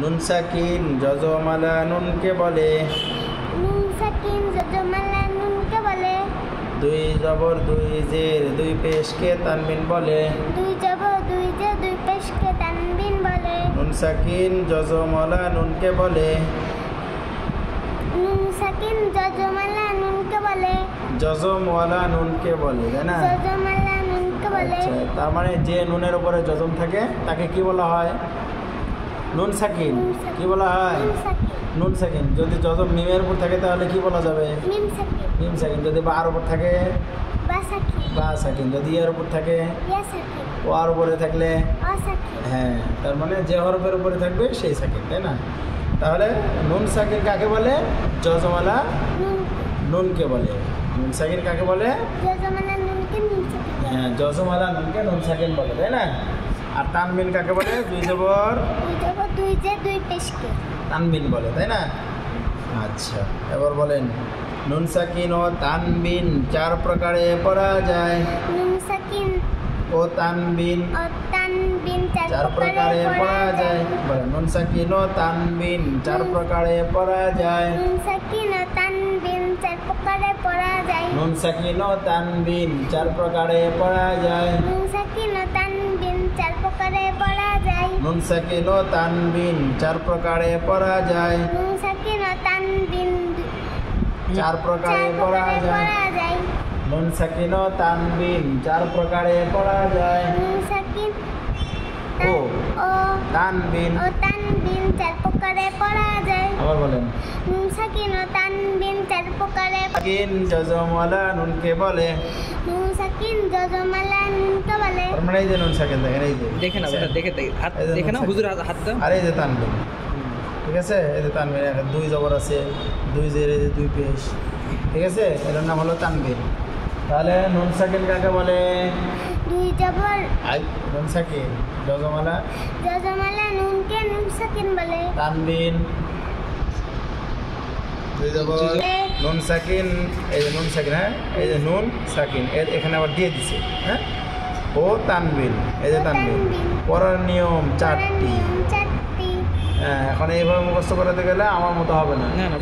নুন সাকিন যজমালা নুনকে বলে। নুন সাকিন যজমালা নুনকে বলে। দুই জবর দুই জের দুই পেশকে তানবিন বলে। দুই জবর দুই জের দুই পেশকে তানবিন বলে। নুন সাকিন যজমালা নুনকে বলে। নুন সাকিন যজমালা নুনকে বলে। যজমওয়ালা নুনকে বলে, তাই না? যজমালা নুনকে বলে। আচ্ছা, তার মানে যে নুনের উপরে যজম থাকে তাকে কি বলা হয়? নুন সাকিন। কি বলা হয়? নুন সাকিন। নুন সাকিন। যদি যজম মিমের উপর থাকে তাহলে কি বলা যাবে? মিম সাকিন। মিম সাকিন। যদি বার উপর থাকে বা সাকিন। বা সাকিন। যদি এর উপর থাকে ইয়া সাকিন। ও আর উপরে থাকলে অ সাকিন। হ্যাঁ, তার মানে যে হরফের উপরে থাকবে সেই সাকিন, তাই না? তাহলে নুন সাকিন কাকে বলে? যজমালা নুন নুনকে বলে। নুন সাকিন কাকে বলে? যজমালা নুনকে নুন সাকিন বলে। হ্যাঁ, যজমালা নুনকে নুন সাকিন বলে, তাই না? আর তানবিন কাকে বলে? দুই জবর দুই জবর দুই জের দুই পেশকে তানবিন বলে, তাই না? আচ্ছা, এবার বলেন নুন সাকিন ও তানবিন চার প্রকারে পড়া যায়। নুন সাকিন ও তানবিন ও তানবিন চার প্রকারে পড়া যায়। বলেন নুন সাকিন ও তানবিন চার প্রকারে পড়া যায়। নুন সাকিন ও তানবিন চার প্রকারে পড়া যায়। নুন সাকিন ও তানবিন চার প্রকারে পড়া যায়। নুন সাকিন ও তানবিন চার প্রকারে পড়া যায়। নুন সাকিন ও তানবিন চার প্রকারে পড়া যায়। নুন সাকিন ও তানবিন চার প্রকারে পড়া যায়। নুন সাকিন ও তানবিন চার প্রকারে পড়া যায়। নুন সাকিন ও ও তানবিন ও তানবিন চার প্রকারে পড়া যায়। আবার বলেন নুন সাকিন ও তানবিন চার প্রকারে সাকিন যজমওয়ালা নুনকে বলে। নুন সাকিন যজমালা নুনকে বলে। তার মানে এই যে নুন সাকিন দেখেন, এই যে দেখে না ওটা দেখে হাত এই যে দেখে না নুন হুজুর হাত দাও। আর এই যে তানবিন, ঠিক আছে? এই যে তানবিন, এখানে দুই জবর আছে, দুই জের, এই যে দুই পেশ, ঠিক আছে? এটার নাম হলো তানবিন। তাহলে নুন সাকিন কাকে বলে? দুই জবর আই নুন সাকিন যজমালা যজমালা নুনকে নুন সাকিন বলে। তানবিন দুই জবর নুন সাকিন, এই যে নুন সাকিন, হ্যাঁ এই যে নুন সাকিন এখানে আবার দিয়ে দিছে, হ্যাঁ ও তানবিন, এই যে তানবিন। পড়ার নিয়ম চারটি। চারটি। হ্যাঁ, এখন এইভাবে মুখস্থ করাতে গেলে আমার মতো হবে না। না না